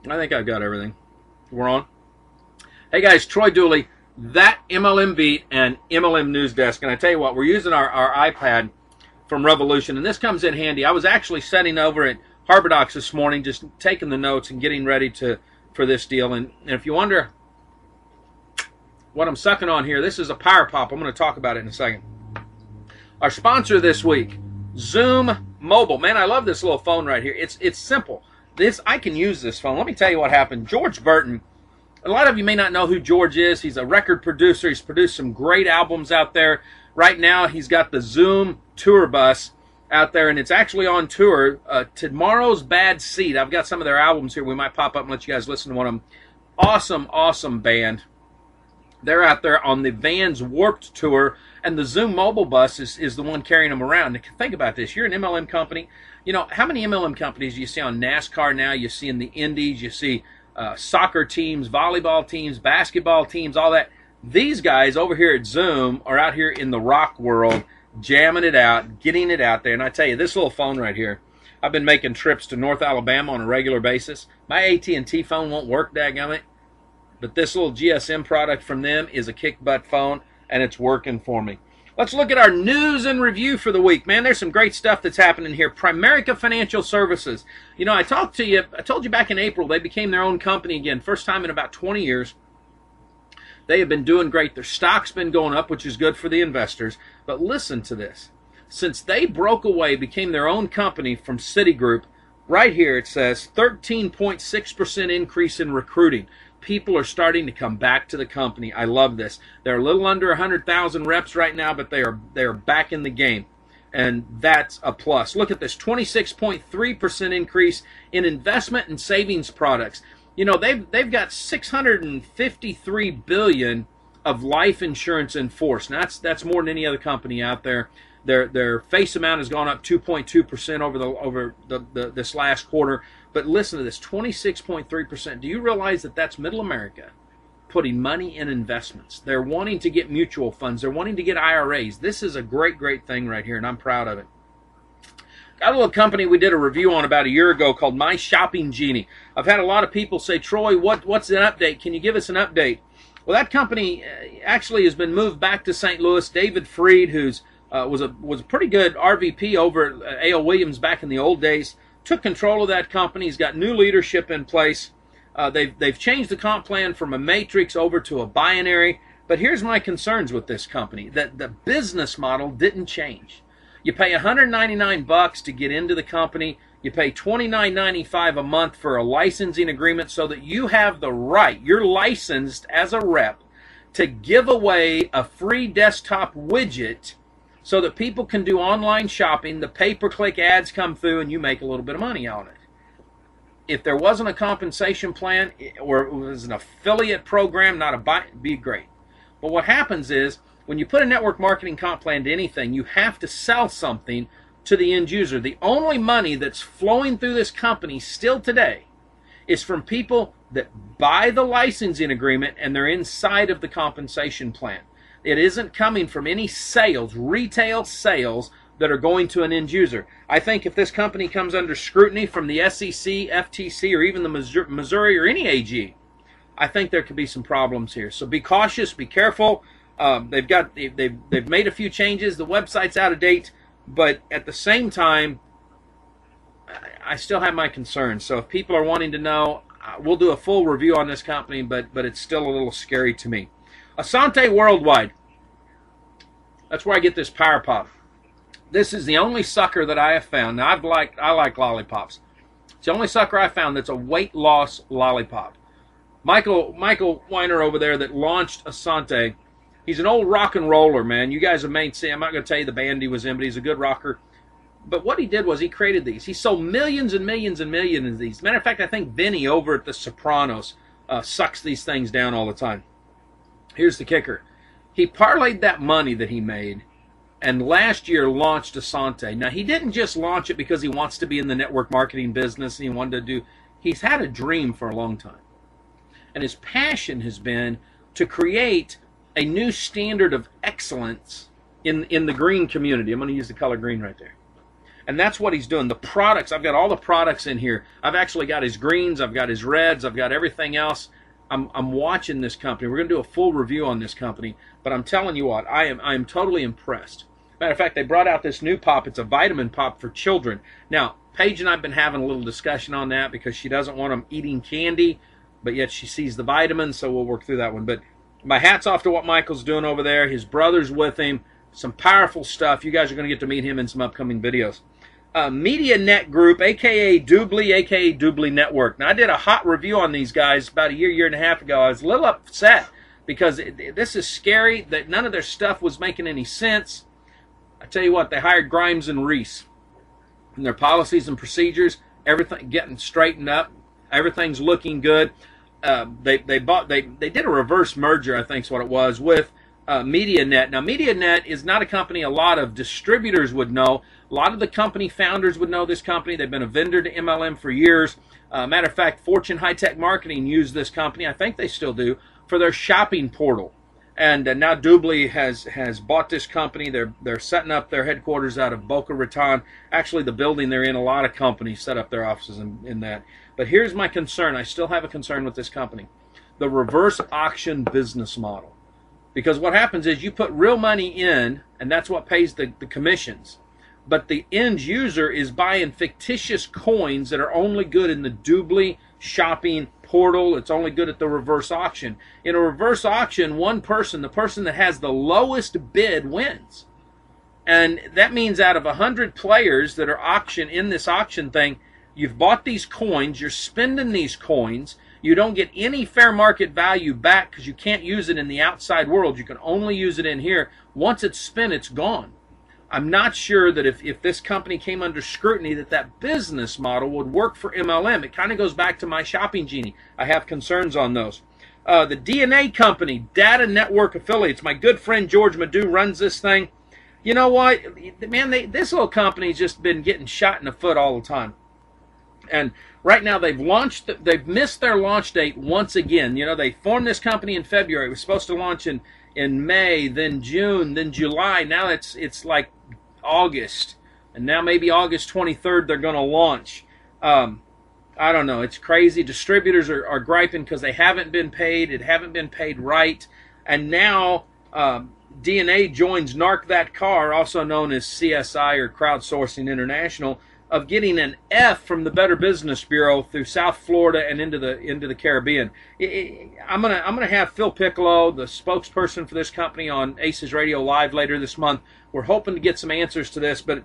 I think I've got everything. We're on. Hey guys, Troy Dooley, that MLM Beat and MLM News Desk. And I tell you what, we're using our iPad from Revolution, and this comes in handy. I was actually sitting over at Harbor Docks this morning, just taking the notes and getting ready for this deal. And if you wonder what I'm sucking on here, this is a Power Pop. I'm going to talk about it in a second. Our sponsor this week, Zoom Mobile. Man, I love this little phone right here. It's simple. I can use this phone. Let me tell you what happened. George Burton, a lot of you may not know who George is. He's a record producer. He's produced some great albums out there. Right now, he's got the Zoom tour bus out there, and it's actually on tour. Tomorrow's Bad Seed. I've got some of their albums here. We might pop up and let you guys listen to one of them. Awesome, awesome band. They're out there on the Vans Warped Tour, and the Zoom mobile bus is the one carrying them around. Now, think about this. You're an MLM company. You know, how many MLM companies do you see on NASCAR now? You see in the Indies, you see soccer teams, volleyball teams, basketball teams, all that. These guys over here at Zoom are out here in the rock world, jamming it out, getting it out there. And I tell you, this little phone right here, I've been making trips to North Alabama on a regular basis. My AT&T phone won't work, dadgummit. But this little GSM product from them is a kick-butt phone, and it's working for me. Let's look at our news and review for the week. Man, there's some great stuff that's happening here. Primerica Financial Services. You know, I told you back in April, they became their own company again. First time in about 20 years. They have been doing great. Their stock's been going up, which is good for the investors. But listen to this. Since they broke away, became their own company from Citigroup, right here it says 13.6% increase in recruiting. People are starting to come back to the company. I love this. They're a little under 100,000 reps right now, but they are back in the game. And that's a plus. Look at this, 26.3% increase in investment and savings products. You know, they've got $653 billion of life insurance in force. Now, that's more than any other company out there. Their face amount has gone up 2.2% over this last quarter. But listen to this, 26.3%. Do you realize that that's Middle America putting money in investments? They're wanting to get mutual funds. They're wanting to get IRAs. This is a great, great thing right here, and I'm proud of it. Got a little company we did a review on about a year ago called My Shopping Genie. I've had a lot of people say, Troy, what's an update? Can you give us an update? Well, that company actually has been moved back to St. Louis. David Freed, who's was a pretty good RVP over at A.L. Williams back in the old days, took control of that company. He's got new leadership in place. They've changed the comp plan from a matrix over to a binary. But here's my concerns with this company, that the business model didn't change. You pay $199 to get into the company. You pay $29.95 a month for a licensing agreement so that you have the right, you're licensed as a rep, to give away a free desktop widget so that people can do online shopping. The pay-per-click ads come through and you make a little bit of money on it. If there wasn't a compensation plan or it was an affiliate program, not a buy, it'd be great. But what happens is when you put a network marketing comp plan to anything, you have to sell something to the end user. The only money that's flowing through this company still today is from people that buy the licensing agreement and they're inside of the compensation plan. It isn't coming from any sales, retail sales, that are going to an end user. I think if this company comes under scrutiny from the SEC, FTC, or even the Missouri or any AG, I think there could be some problems here. So be cautious, be careful. They've made a few changes. The website's out of date, but at the same time, I still have my concerns. So if people are wanting to know, we'll do a full review on this company, but it's still a little scary to me. Asante Worldwide. That's where I get this Power Pop. This is the only sucker that I have found. Now, I like lollipops. It's the only sucker I found that's a weight loss lollipop. Michael Weiner over there that launched Asante, he's an old rock and roller, man. You guys have made see. I'm not going to tell you the band he was in, but he's a good rocker. But what he did was he created these. He sold millions and millions and millions of these. Matter of fact, I think Vinny over at The Sopranos sucks these things down all the time. Here's the kicker. He parlayed that money that he made and last year launched Asante. Now, he didn't just launch it because he wants to be in the network marketing business and he wanted to do. He's had a dream for a long time. And his passion has been to create a new standard of excellence in the green community. I'm going to use the color green right there. And that's what he's doing. The products, I've got all the products in here. I've actually got his greens, I've got his reds, I've got everything else. I'm watching this company. We're going to do a full review on this company, but I'm telling you what, I am totally impressed. Matter of fact, they brought out this new pop. It's a vitamin pop for children. Now, Paige and I have been having a little discussion on that because she doesn't want them eating candy, but yet she sees the vitamins, so we'll work through that one. But my hat's off to what Michael's doing over there. His brother's with him. Some powerful stuff. You guys are going to get to meet him in some upcoming videos. Media Net Group, a.k.a. Doobly, a.k.a. Doobly Network. Now, I did a hot review on these guys about a year and a half ago. I was a little upset because this is scary that none of their stuff was making any sense. I tell you what, they hired Grimes and Reese. And their policies and procedures, everything getting straightened up. Everything's looking good. They did a reverse merger, I think is what it was, with MediaNet. Now, MediaNet is not a company a lot of distributors would know. A lot of the company founders would know this company. They've been a vendor to MLM for years. Matter of fact, Fortune High Tech Marketing used this company, I think they still do, for their shopping portal. And now Doobly has bought this company. They're setting up their headquarters out of Boca Raton. Actually, the building they're in, a lot of companies set up their offices in that. But here's my concern. I still have a concern with this company. The reverse auction business model. Because what happens is you put real money in, and that's what pays the commissions. But the end user is buying fictitious coins that are only good in the Doobly shopping portal. It's only good at the reverse auction. In a reverse auction, one person, the person that has the lowest bid, wins. And that means out of 100 players that are in this auction thing, you've bought these coins, you're spending these coins, you don't get any fair market value back because you can't use it in the outside world. You can only use it in here. Once it's spent, it's gone. I'm not sure that if this company came under scrutiny that business model would work for MLM. It kind of goes back to my Shopping Genie. I have concerns on those. The DNA company, Data Network Affiliates, my good friend George Madu runs this thing. You know what? Man, this little company's just been getting shot in the foot all the time. And right now they've missed their launch date once again. You know, they formed this company in February. It was supposed to launch in May, then June, then July. Now it's like August. And now maybe August 23rd they're going to launch. I don't know. It's crazy. Distributors are griping because they haven't been paid. It haven't been paid right. And now DNA joins Narc That Car, also known as CSI or Crowdsourcing International, of getting an F from the Better Business Bureau through South Florida and into the Caribbean. I'm gonna have Phil Piccolo, the spokesperson for this company, on Aces Radio Live later this month. We're hoping to get some answers to this, but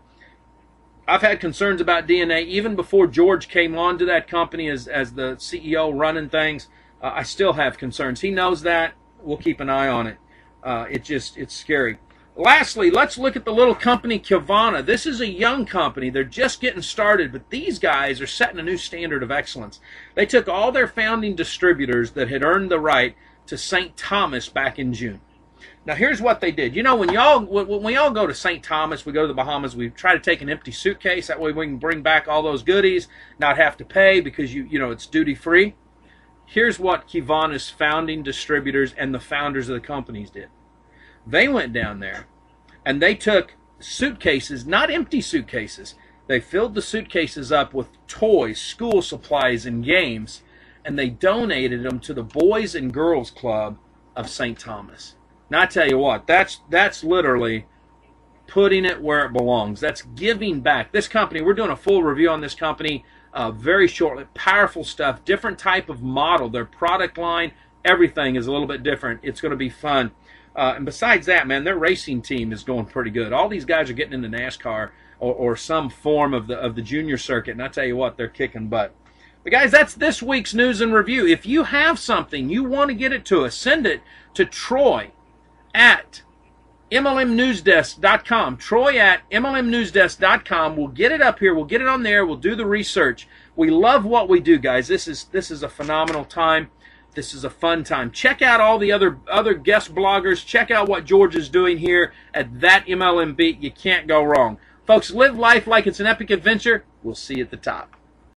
I've had concerns about DNA even before George came on to that company as the CEO running things. I still have concerns. He knows that. We'll keep an eye on it. It's scary. Lastly, let's look at the little company Kivana. This is a young company. They're just getting started, but these guys are setting a new standard of excellence. They took all their founding distributors that had earned the right to St. Thomas back in June. Now, here's what they did. You know, when we all go to St. Thomas, we go to the Bahamas, we try to take an empty suitcase. That way we can bring back all those goodies, not have to pay because, you know, it's duty-free. Here's what Kivana's founding distributors and the founders of the companies did. They went down there and they took suitcases, not empty suitcases. They filled the suitcases up with toys, school supplies, and games, and they donated them to the Boys and Girls Club of St. Thomas. Now, I tell you what, that's literally putting it where it belongs. That's giving back. This company, we're doing a full review on this company very shortly. Powerful stuff, different type of model. Their product line, everything is a little bit different. It's going to be fun. And besides that, man, their racing team is going pretty good. All these guys are getting into NASCAR or some form of the junior circuit, and I tell you what, they're kicking butt. But guys, that's this week's news and review. If you have something, you want to get it to us, send it to Troy at MLMnewsdesk.com. Troy at MLMnewsdesk.com. We'll get it up here. We'll get it on there. We'll do the research. We love what we do, guys. This is a phenomenal time. This is a fun time. Check out all the other guest bloggers. Check out what George is doing here at That MLM Beat. You can't go wrong. Folks, live life like it's an epic adventure. We'll see you at the top.